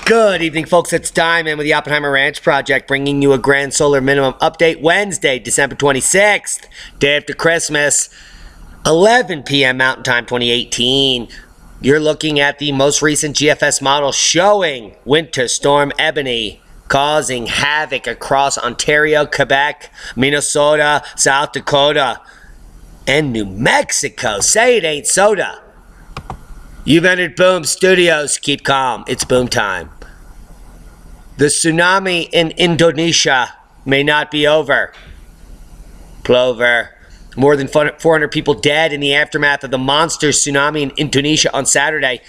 Good evening, folks. It's Diamond with the Oppenheimer Ranch Project, bringing you a grand solar minimum update Wednesday, December 26th, day after Christmas, 11 p.m. Mountain Time 2018. You're looking at the most recent GFS model showing Winter Storm Eboni causing havoc across Ontario, Quebec, Minnesota, South Dakota, and New Mexico. Say it ain't soda. You've entered Boom Studios. Keep calm. It's boom time. The tsunami in Indonesia may not be over. Plover. More than 400 people dead in the aftermath of the monster tsunami in Indonesia on Saturday.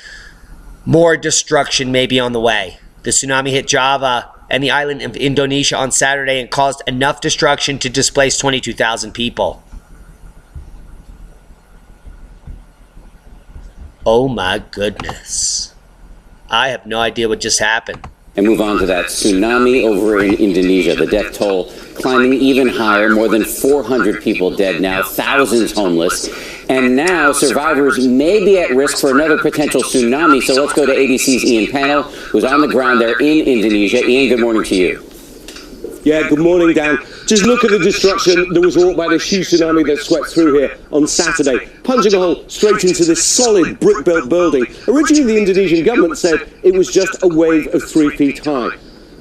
More destruction may be on the way. The tsunami hit Java and the island of Indonesia on Saturday and caused enough destruction to displace 22,000 people. Oh my goodness. I have no idea what just happened. And move on to that tsunami over in Indonesia. The death toll climbing even higher, more than 400 people dead now, thousands homeless. And now survivors may be at risk for another potential tsunami. So let's go to ABC's Ian Pannell, who's on the ground there in Indonesia. Ian, good morning to you. Yeah, good morning, Dan. Just look at the destruction that was wrought by this huge tsunami that swept through here on Saturday, punching a hole straight into this solid brick-built building. Originally, the Indonesian government said it was just a wave of 3 feet high.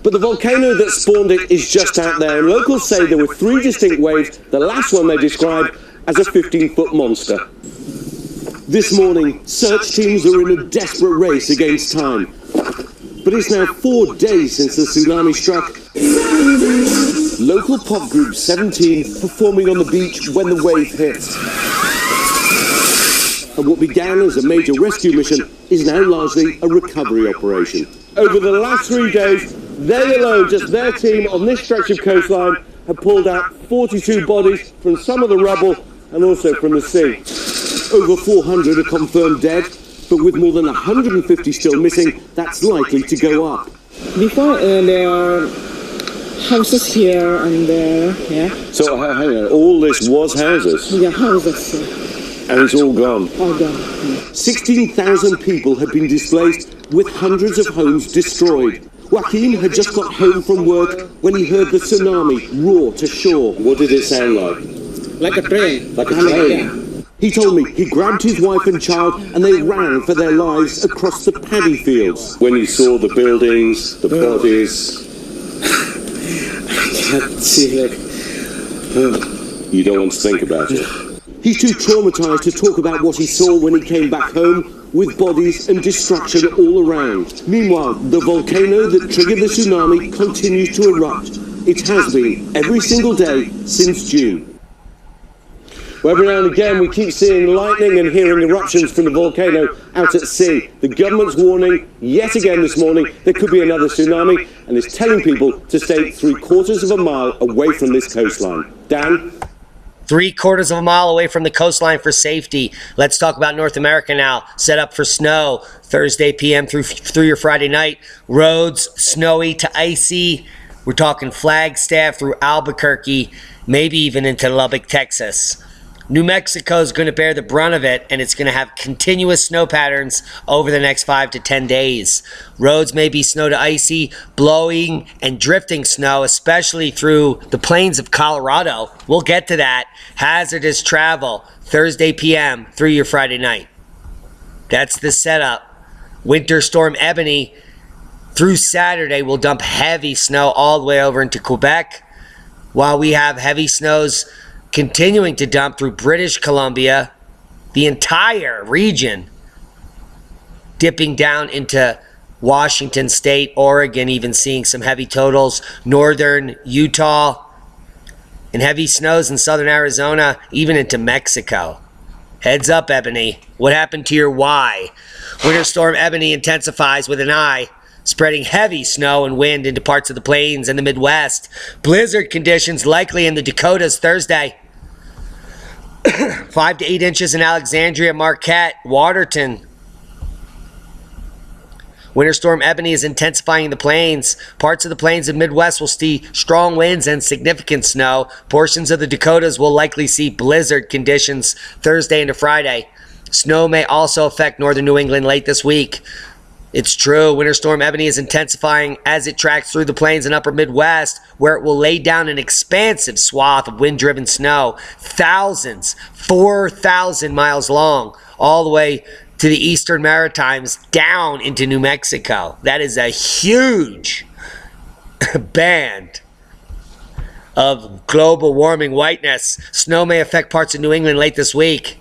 But the volcano that spawned it is just out there, and locals say there were 3 distinct waves, the last one they described as a 15-foot monster. This morning, search teams are in a desperate race against time. But it's now 4 days since the tsunami struck. Local pop group 17 performing on the beach when the wave hit. And what began as a major rescue mission is now largely a recovery operation. Over the last 3 days, they alone, just their team on this stretch of coastline, have pulled out 42 bodies from some of the rubble and also from the sea. Over 400 are confirmed dead, but with more than 150 still missing, that's likely to go up. Before there are houses here and there, yeah. So hang on, all this was houses? Yeah, houses. And it's all gone? All gone. 16,000 people have been displaced, with hundreds of homes destroyed. Joaquin had just got home from work when he heard the tsunami roar to shore. What did it sound like? Like a train. Like a train? He told me he grabbed his wife and child and they ran for their lives across the paddy fields. When you saw the buildings, the bodies... I can't see it. You don't want to think about it. He's too traumatized to talk about what he saw when he came back home, with bodies and destruction all around. Meanwhile, the volcano that triggered the tsunami continues to erupt. It has been every single day since June. Well, every now and again we keep seeing lightning and hearing eruptions from the volcano out at sea. The government's warning yet again this morning there could be another tsunami and is telling people to stay 3/4 of a mile away from this coastline. Dan? 3/4 of a mile away from the coastline for safety. Let's talk about North America now. Set up for snow Thursday p.m. through your Friday night. Roads snowy to icy. We're talking Flagstaff through Albuquerque, maybe even into Lubbock, Texas. New Mexico is going to bear the brunt of it, and it's going to have continuous snow patterns over the next 5 to 10 days. Roads may be snow to icy, blowing and drifting snow, especially through the plains of Colorado. We'll get to that. Hazardous travel Thursday p.m. through your Friday night. That's the setup. Winter Storm Eboni through Saturday will dump heavy snow all the way over into Quebec, while we have heavy snows continuing to dump through British Columbia, the entire region, dipping down into Washington State, Oregon, even seeing some heavy totals, northern Utah, and heavy snows in southern Arizona, even into Mexico. Heads up, Eboni. What happened to your Y? Winter Storm Eboni intensifies with an I, spreading heavy snow and wind into parts of the plains and the Midwest. Blizzard conditions likely in the Dakotas Thursday. 5 to 8 inches in Alexandria, Marquette, Waterton. Winter Storm Eboni is intensifying in the plains. Parts of the plains and Midwest will see strong winds and significant snow. Portions of the Dakotas will likely see blizzard conditions Thursday into Friday. Snow may also affect northern New England late this week. It's true. Winter Storm Eboni is intensifying as it tracks through the plains and upper Midwest, where it will lay down an expansive swath of wind-driven snow, 4,000 miles long, all the way to the eastern Maritimes, down into New Mexico. That is a huge band of global warming whiteness. Snow may affect parts of New England late this week.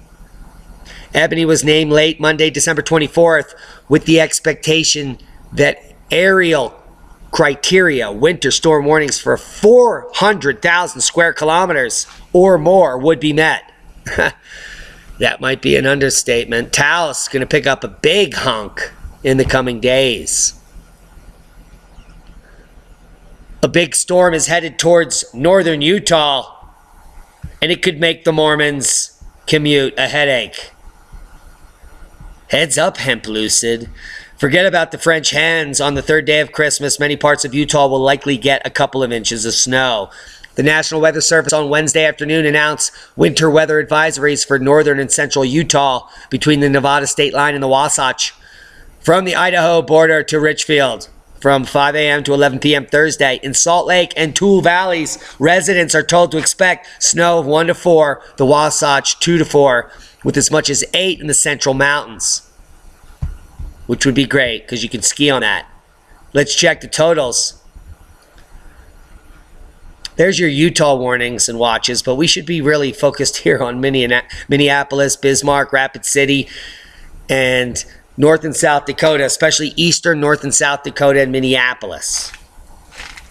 Eboni was named late Monday, December 24th, with the expectation that aerial criteria winter storm warnings for 400,000 square kilometers or more would be met. That might be an understatement. Taos is going to pick up a big hunk in the coming days. A big storm is headed towards northern Utah, and it could make the Mormons' commute a headache. Heads up, Hemp Lucid. Forget about the French hens. On the third day of Christmas, many parts of Utah will likely get a couple of inches of snow. The National Weather Service on Wednesday afternoon announced winter weather advisories for northern and central Utah between the Nevada state line and the Wasatch. From the Idaho border to Richfield, from 5 a.m. to 11 p.m. Thursday. In Salt Lake and Toole Valleys, residents are told to expect snow of 1 to 4, the Wasatch 2 to 4, with as much as 8 in the central mountains, which would be great because you can ski on that. Let's check the totals. There's your Utah warnings and watches, but we should be really focused here on Minneapolis, Bismarck, Rapid City, and North and South Dakota, especially eastern North and South Dakota and Minneapolis.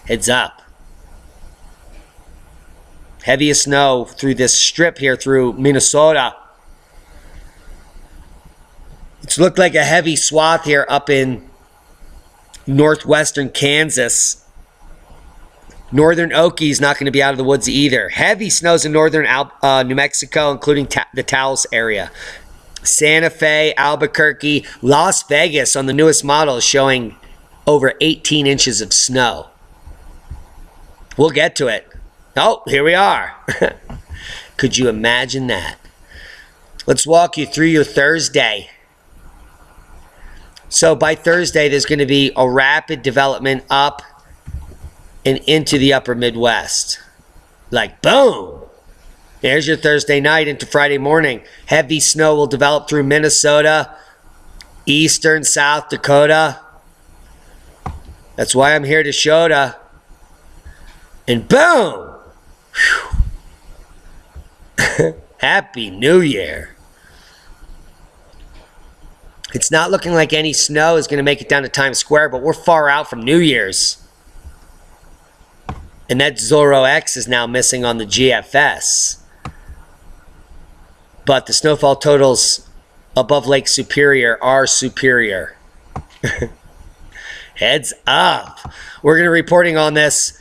Heads up. Heaviest snow through this strip here through Minnesota. It's looked like a heavy swath here up in northwestern Kansas. Northern Okies not going to be out of the woods either. Heavy snows in northern New Mexico, including the Taos area. Santa Fe, Albuquerque, Las Vegas on the newest model is showing over 18 inches of snow. We'll get to it. Oh, here we are. Could you imagine that? Let's walk you through your Thursday. So by Thursday, there's going to be a rapid development up and into the upper Midwest. Like boom. There's your Thursday night into Friday morning. Heavy snow will develop through Minnesota, eastern South Dakota. That's why I'm here to Shota. And boom! Happy New Year. It's not looking like any snow is going to make it down to Times Square, but we're far out from New Year's. And that Zorro X is now missing on the GFS. But the snowfall totals above Lake Superior are superior. Heads up. We're going to be reporting on this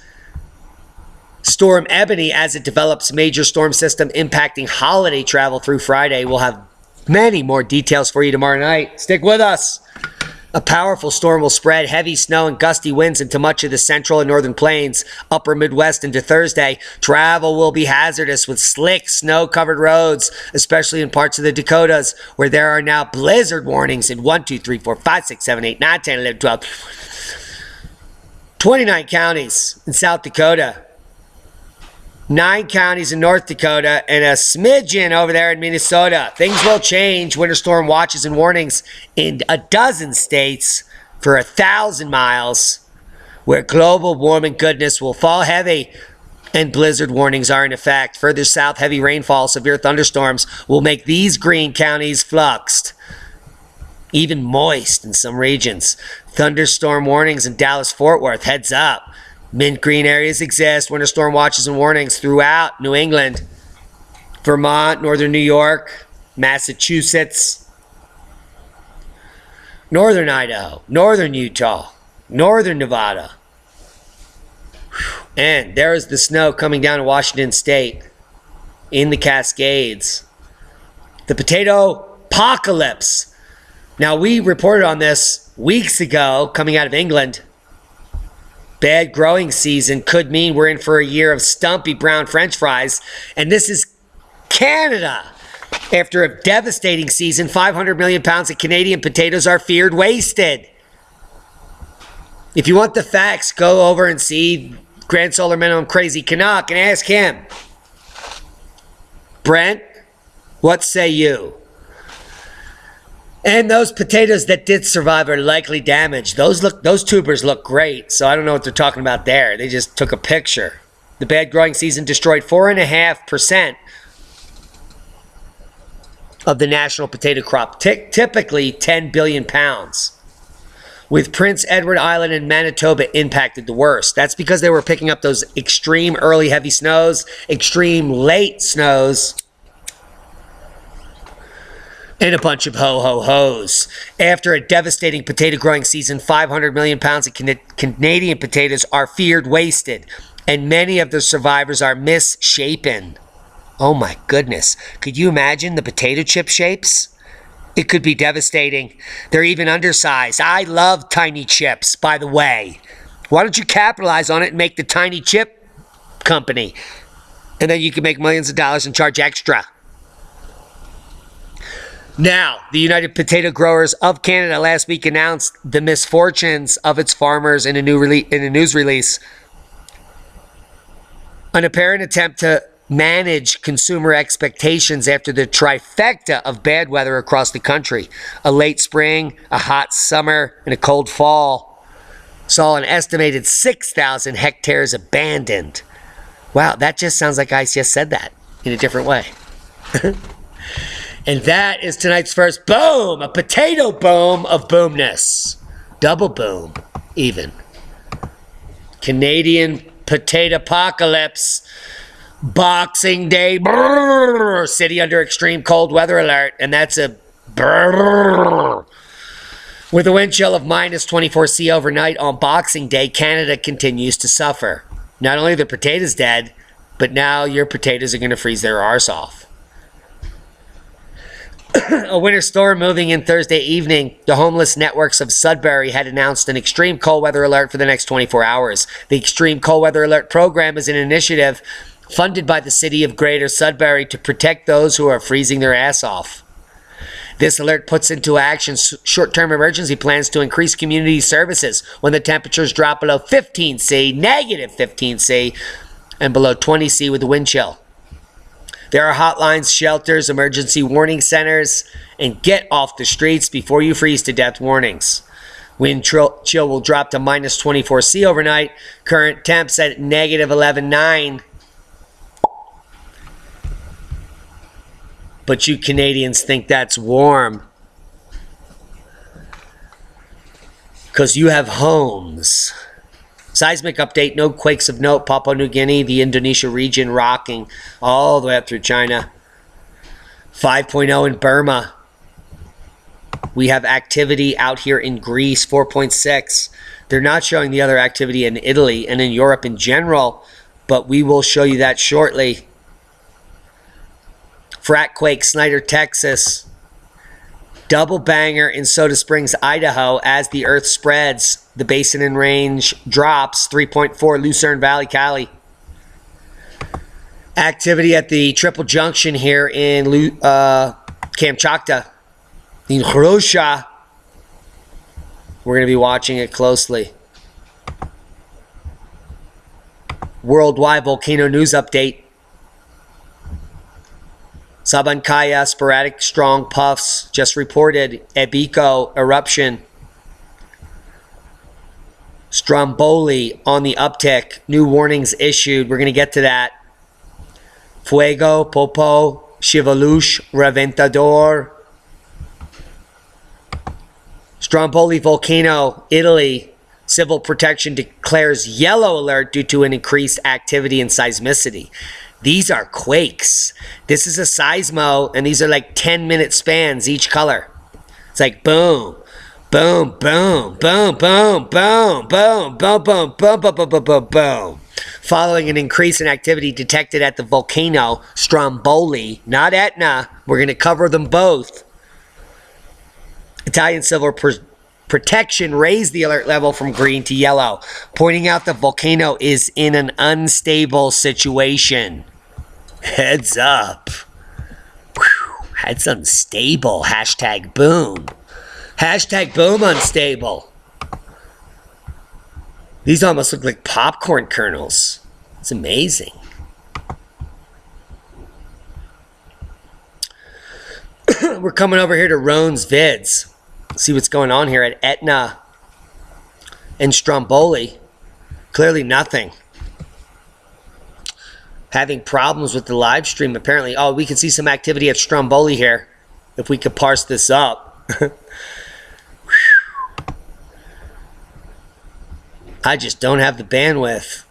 Storm Eboni as it develops major storm system impacting holiday travel through Friday. We'll have many more details for you tomorrow night. Stick with us. A powerful storm will spread heavy snow and gusty winds into much of the central and northern plains, upper Midwest into Thursday. Travel will be hazardous with slick, snow-covered roads, especially in parts of the Dakotas, where there are now blizzard warnings in 1, 2, 3, 4, 5, 6, 7, 8, 9, 10, 11, 12, 29 counties in South Dakota. 9 counties in North Dakota, and a smidgen over there in Minnesota. Things will change. Winter storm watches and warnings in a dozen states for 1,000 miles, where global warming goodness will fall heavy and blizzard warnings are in effect. Further south, heavy rainfall, severe thunderstorms will make these green counties fluxed, even moist in some regions. Thunderstorm warnings in Dallas-Fort Worth. Heads up. Mint green areas exist. Winter storm watches and warnings throughout New England, Vermont, northern New York, Massachusetts, northern Idaho, northern Utah, northern Nevada. And there is the snow coming down to Washington State in the Cascades. The potato apocalypse. Now, we reported on this weeks ago coming out of England. Bad growing season could mean we're in for a year of stumpy brown French fries. And this is Canada. After a devastating season, 500 million pounds of Canadian potatoes are feared wasted. If you want the facts, go over and see Grand Solar Minimum Crazy Canuck and ask him. Brent, what say you? And those potatoes that did survive are likely damaged. Those tubers look great, so I don't know what they're talking about there. They just took a picture. The bad growing season destroyed 4.5% of the national potato crop, typically 10 billion pounds. With Prince Edward Island and Manitoba impacted the worst. That's because they were picking up those extreme early heavy snows, extreme late snows, and a bunch of ho-ho-hos. After a devastating potato growing season, 500 million pounds of Canadian potatoes are feared wasted, and many of the survivors are misshapen. Oh my goodness. Could you imagine the potato chip shapes? It could be devastating. They're even undersized. I love tiny chips, by the way. Why don't you capitalize on it and make the tiny chip company? And then you can make millions of dollars and charge extra. Now, the United Potato Growers of Canada last week announced the misfortunes of its farmers in a news release. An apparent attempt to manage consumer expectations after the trifecta of bad weather across the country. A late spring, a hot summer, and a cold fall saw an estimated 6,000 hectares abandoned. Wow, that just sounds like I just said that in a different way. And that is tonight's first boom, a potato boom of boomness. Double boom, even. Canadian potato apocalypse. Boxing Day, brrr, city under extreme cold weather alert, and that's a brrr. With a wind chill of minus 24 C overnight on Boxing Day, Canada continues to suffer. Not only are the potatoes dead, but now your potatoes are going to freeze their arse off. A winter storm moving in Thursday evening. The homeless networks of Sudbury had announced an extreme cold weather alert for the next 24 hours. The Extreme Cold Weather Alert Program is an initiative funded by the city of Greater Sudbury to protect those who are freezing their ass off. This alert puts into action short-term emergency plans to increase community services when the temperatures drop below 15 C, negative 15 C, and below 20 C with the wind chill. There are hotlines, shelters, emergency warning centers, and get off the streets before you freeze to death warnings. Wind chill will drop to minus 24 C overnight. Current temps at negative 11.9. But you Canadians think that's warm because you have homes. Seismic update, no quakes of note. Papua New Guinea, the Indonesia region rocking all the way up through China. 5.0 in Burma. We have activity out here in Greece, 4.6. They're not showing the other activity in Italy and in Europe in general, but we will show you that shortly. Frat quake, Snyder, Texas. Double banger in Soda Springs, Idaho. As the earth spreads, the basin and range drops. 3.4, Lucerne Valley, Cali. Activity at the Triple Junction here in Kamchatka, in Russia. We're going to be watching it closely. Worldwide volcano news update. Sabancaya, sporadic strong puffs, just reported. Ebiko, eruption. Stromboli on the uptick. New warnings issued. We're going to get to that. Fuego, Popo, Chivalush, Reventador. Stromboli volcano, Italy. Civil Protection declares yellow alert due to an increased activity and seismicity. These are quakes. This is a seismo, and these are like 10-minute spans each color. It's like boom, boom, boom, boom, boom, boom, boom, boom, boom, boom, boom, boom, boom, boom, boom. Following an increase in activity detected at the volcano Stromboli, not Etna. We're going to cover them both. Italian Civil Protection raised the alert level from green to yellow, pointing out the volcano is in an unstable situation. Heads up. Whew, that's unstable. Hashtag boom. Hashtag boom unstable. These almost look like popcorn kernels. It's amazing. We're coming over here to Roan's Vids. See what's going on here at Etna and Stromboli. Clearly nothing. Having problems with the live stream apparently. Oh, we can see some activity at Stromboli here. If we could parse this up. I just don't have the bandwidth.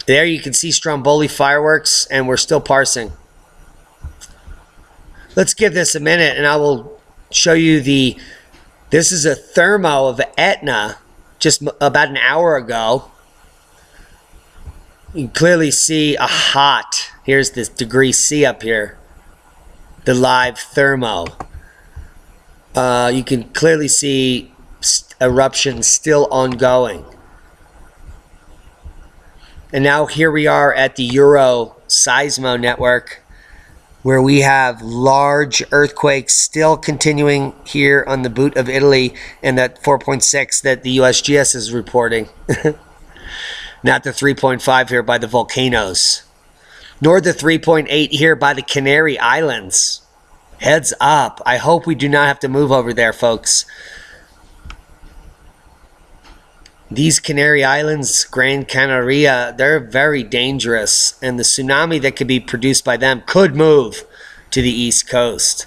There you can see Stromboli fireworks, and we're still parsing. Let's give this a minute, and I will show you the... This is a thermo of Etna just about an hour ago. You can clearly see a hot... Here's this degree C up here. The live thermo. You can clearly see eruptions still ongoing. And now here we are at the Euro Seismo network, where we have large earthquakes still continuing here on the boot of Italy, and that 4.6 that the USGS is reporting. Not the 3.5 here by the volcanoes, nor the 3.8 here by the Canary Islands. Heads up. I hope we do not have to move over there, folks. These Canary Islands, Gran Canaria, they're very dangerous. And the tsunami that could be produced by them could move to the East Coast.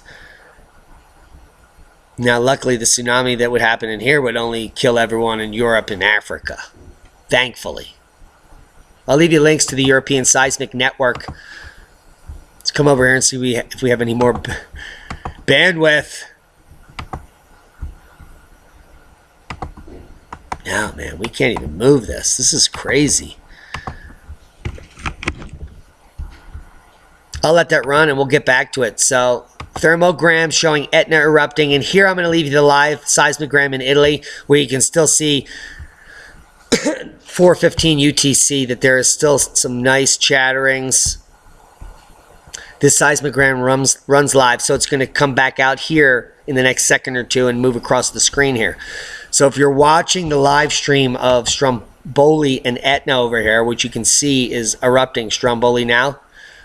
Now, luckily, the tsunami that would happen in here would only kill everyone in Europe and Africa. Thankfully. I'll leave you links to the European Seismic Network. Let's come over here and see if we have any more bandwidth. No, man, we can't even move this. This is crazy. I'll let that run and we'll get back to it. So, thermogram showing Etna erupting. And here I'm going to leave you the live seismogram in Italy, where you can still see 4:15 UTC that there is still some nice chatterings. This seismogram runs live, so it's going to come back out here in the next second or two and move across the screen here. So if you're watching the live stream of Stromboli and Etna over here, which you can see is erupting Stromboli now,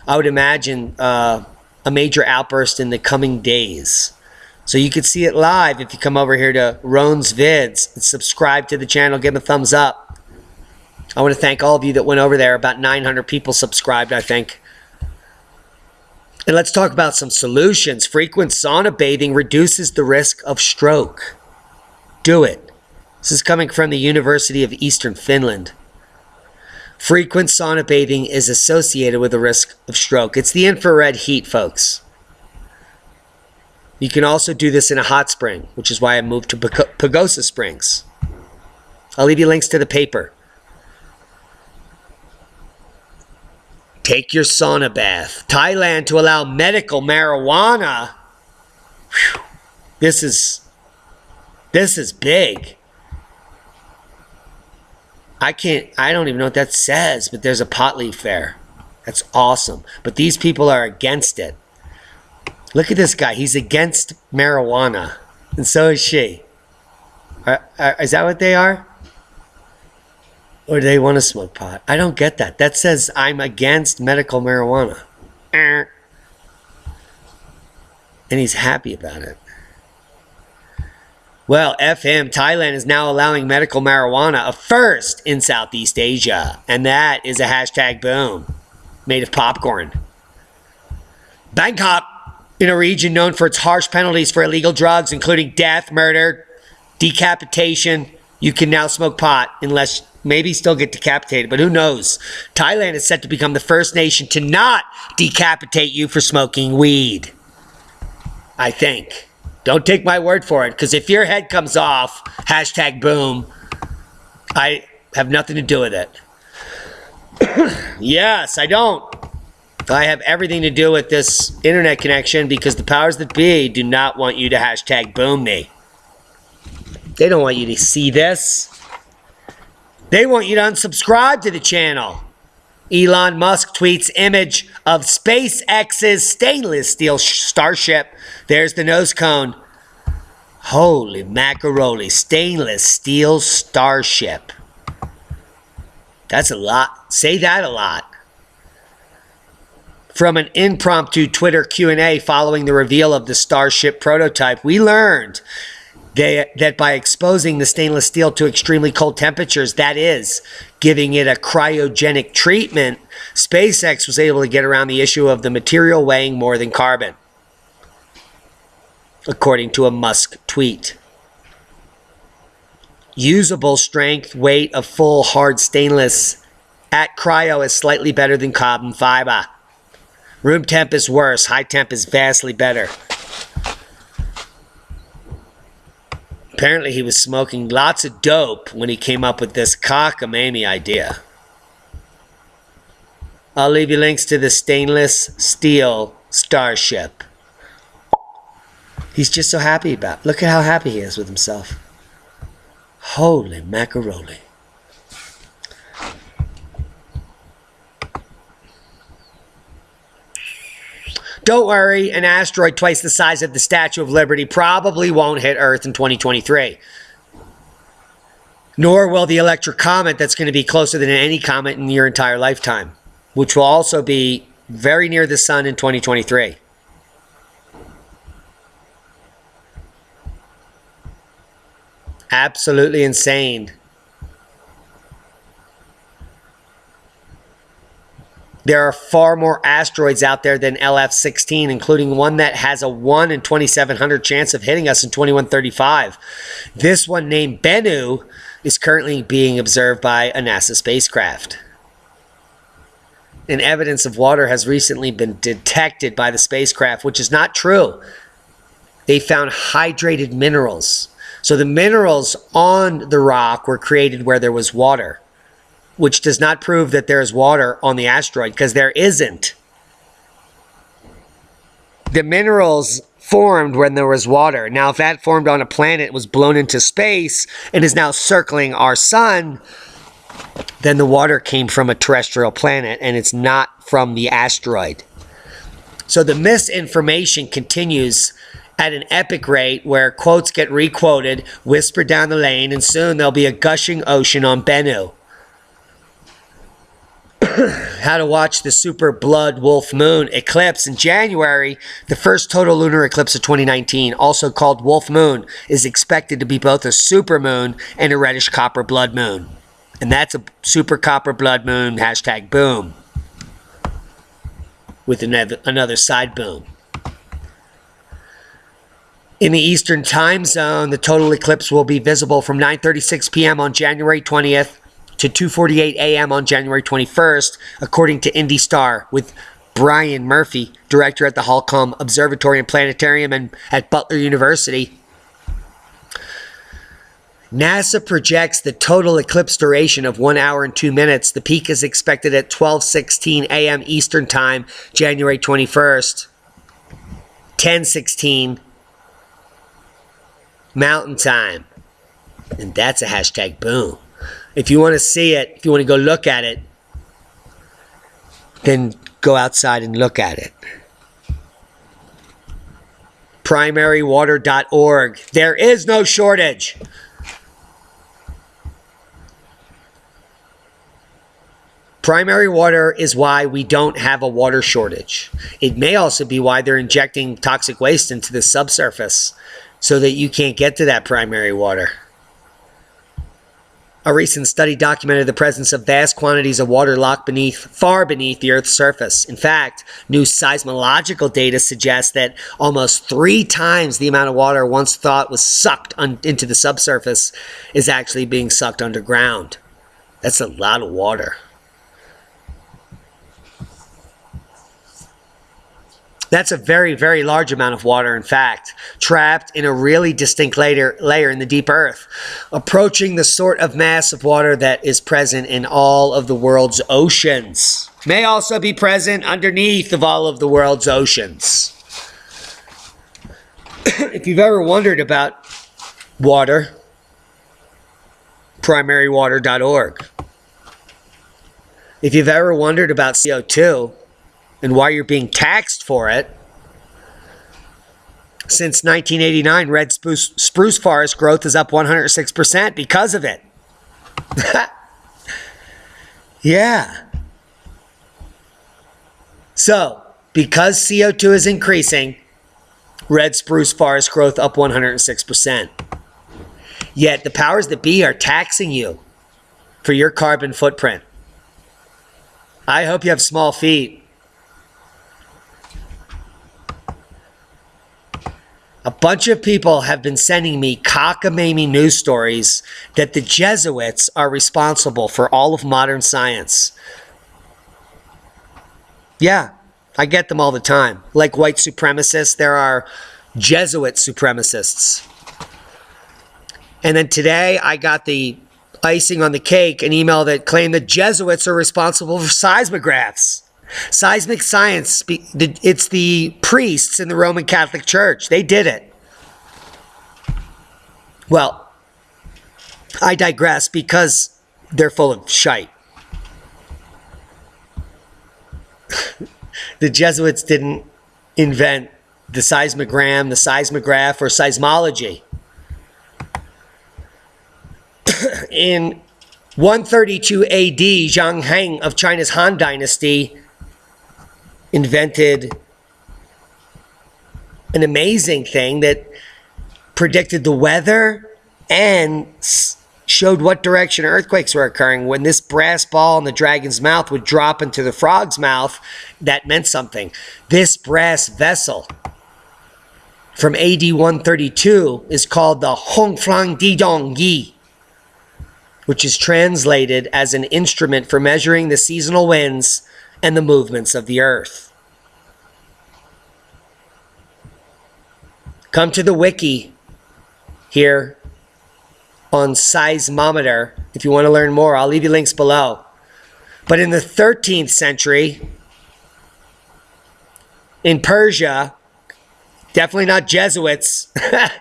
I would imagine a major outburst in the coming days. So you can see it live if you come over here to Roan's Vids and subscribe to the channel, give them a thumbs up. I want to thank all of you that went over there. About 900 people subscribed, I think. And let's talk about some solutions. Frequent sauna bathing reduces the risk of stroke. Do it. This is coming from the University of Eastern Finland. Frequent sauna bathing is associated with the risk of stroke. It's the infrared heat, folks. You can also do this in a hot spring, which is why I moved to Pagosa Springs. I'll leave you links to the paper. Take your sauna bath. Thailand to allow medical marijuana. Whew. This is big. I don't even know what that says, but there's a pot leaf there. That's awesome. But these people are against it. Look at this guy. He's against marijuana. And so is she. Is that what they are? Or do they want to smoke pot? I don't get that. That says I'm against medical marijuana. And he's happy about it. Well, F him. Thailand is now allowing medical marijuana, a first in Southeast Asia. And that is a hashtag boom. Made of popcorn. Bangkok, in a region known for its harsh penalties for illegal drugs, including death, murder, decapitation. You can now smoke pot unless maybe still get decapitated, but who knows? Thailand is set to become the first nation to not decapitate you for smoking weed. I think. Don't take my word for it, because if your head comes off, hashtag boom, I have nothing to do with it. Yes, I don't. I have everything to do with this internet connection because the powers that be do not want you to hashtag boom me. They don't want you to see this. They want you to unsubscribe to the channel. Elon Musk tweets image of SpaceX's stainless steel starship. There's the nose cone. Holy macaroni. Stainless steel starship. That's a lot. Say that a lot. From an impromptu Twitter Q&A following the reveal of the Starship prototype, we learned that by exposing the stainless steel to extremely cold temperatures, that is, giving it a cryogenic treatment, SpaceX was able to get around the issue of the material weighing more than carbon, according to a Musk tweet. Usable strength, weight of full hard stainless at cryo is slightly better than carbon fiber. Room temp is worse. High temp is vastly better. Apparently he was smoking lots of dope when he came up with this cockamamie idea. I'll leave you links to the stainless steel starship. He's just so happy about it. Look at how happy he is with himself. Holy macaroni. Don't worry, an asteroid twice the size of the Statue of Liberty probably won't hit Earth in 2023. Nor will the electric comet that's going to be closer than any comet in your entire lifetime, which will also be very near the sun in 2023. Absolutely insane. There are far more asteroids out there than LF-16, including one that has a 1 in 2,700 chance of hitting us in 2135. This one, named Bennu, is currently being observed by a NASA spacecraft. And evidence of water has recently been detected by the spacecraft, which is not true. They found hydrated minerals. So the minerals on the rock were created where there was water, which does not prove that there is water on the asteroid, because there isn't. The minerals formed when there was water. Now, if that formed on a planet, was blown into space, and is now circling our sun, then the water came from a terrestrial planet, and it's not from the asteroid. So the misinformation continues at an epic rate, where quotes get requoted, whispered down the lane, and soon there'll be a gushing ocean on Bennu. How to watch the super blood wolf moon eclipse in January, the first total lunar eclipse of 2019, also called wolf moon, is expected to be both a super moon and a reddish copper blood moon. And that's a super copper blood moon, hashtag boom, with another side boom. In the Eastern time zone, the total eclipse will be visible from 9:36 p.m. on January 20th to 2:48 a.m. on January 21st, according to Indy Star, with Brian Murphy, director at the Holcomb Observatory and Planetarium and at Butler University. NASA projects the total eclipse duration of 1 hour and 2 minutes. The peak is expected at 12:16 a.m. Eastern Time, January 21st, 10:16 Mountain Time. And that's a hashtag boom. If you want to see it, if you want to go look at it, then go outside and look at it. Primarywater.org. There is no shortage. Primary water is why we don't have a water shortage. It may also be why they're injecting toxic waste into the subsurface so that you can't get to that primary water. A recent study documented the presence of vast quantities of water locked far beneath the Earth's surface. In fact, new seismological data suggests that almost 3 times the amount of water once thought was sucked into the subsurface is actually being sucked underground. That's a lot of water. That's a very, very large amount of water, in fact, trapped in a really distinct layer in the deep earth, approaching the sort of mass of water that is present in all of the world's oceans. May also be present underneath of all of the world's oceans. If you've ever wondered about water, primarywater.org. If you've ever wondered about CO2, and why you're being taxed for it, Since 1989, red spruce forest growth is up 106% because of it. Yeah. So, because CO2 is increasing, red spruce forest growth up 106%. Yet the powers that be are taxing you for your carbon footprint. I hope you have small feet. A bunch of people have been sending me cockamamie news stories that the Jesuits are responsible for all of modern science. Yeah, I get them all the time. Like white supremacists, there are Jesuit supremacists. And then today I got the icing on the cake, an email that claimed the Jesuits are responsible for seismographs. Seismic science, it's the priests in the Roman Catholic Church. They did it. Well, I digress because they're full of shite. The Jesuits didn't invent the seismogram, the seismograph, or seismology. In 132 AD, Zhang Heng of China's Han Dynasty invented an amazing thing that predicted the weather and showed what direction earthquakes were occurring. When this brass ball in the dragon's mouth would drop into the frog's mouth, that meant something. This brass vessel from AD 132 is called the Hongflang Didong Yi, which is translated as an instrument for measuring the seasonal winds and the movements of the earth. Come to the wiki here on seismometer if you want to learn more. I'll leave you links below. But in the 13th century, in Persia, definitely not Jesuits, at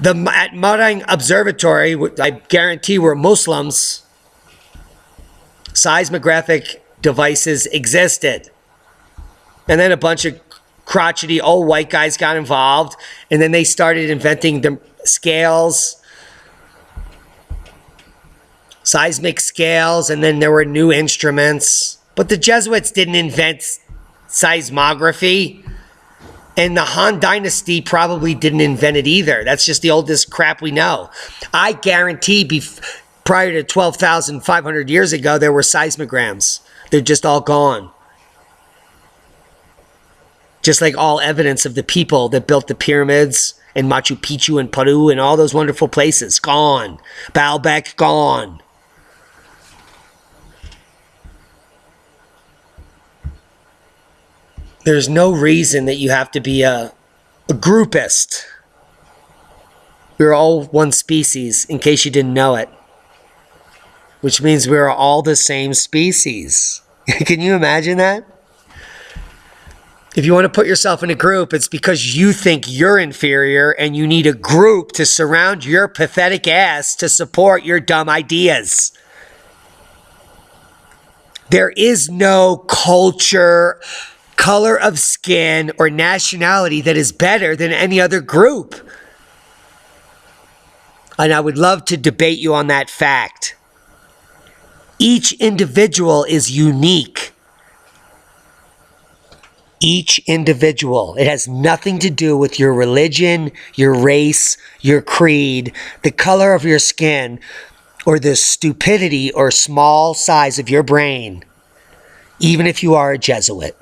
Marang Observatory, I guarantee were Muslims, seismographic devices existed. And then a bunch of crotchety old white guys got involved, and then they started inventing the scales, seismic scales, and then there were new instruments. But the Jesuits didn't invent seismography. And the Han Dynasty probably didn't invent it either. That's just the oldest crap we know. I guarantee prior to 12,500 years ago, there were seismograms. They're just all gone. Just like all evidence of the people that built the pyramids and Machu Picchu and Peru and all those wonderful places. Gone. Baalbek, gone. There's no reason that you have to be a groupist. We're all one species, in case you didn't know it. Which means we're all the same species. Can you imagine that? If you want to put yourself in a group, it's because you think you're inferior and you need a group to surround your pathetic ass to support your dumb ideas. There is no culture, color of skin, or nationality that is better than any other group. And I would love to debate you on that fact. Each individual is unique. Each individual. It has nothing to do with your religion, your race, your creed, the color of your skin, or the stupidity or small size of your brain, even if you are a Jesuit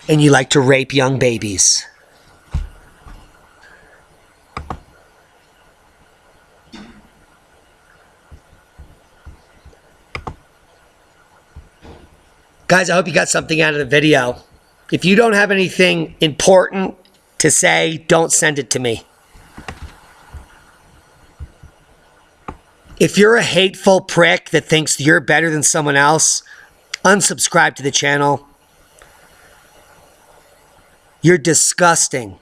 and you like to rape young babies. Guys, I hope you got something out of the video. If you don't have anything important to say, don't send it to me. If you're a hateful prick that thinks you're better than someone else, unsubscribe to the channel. You're disgusting.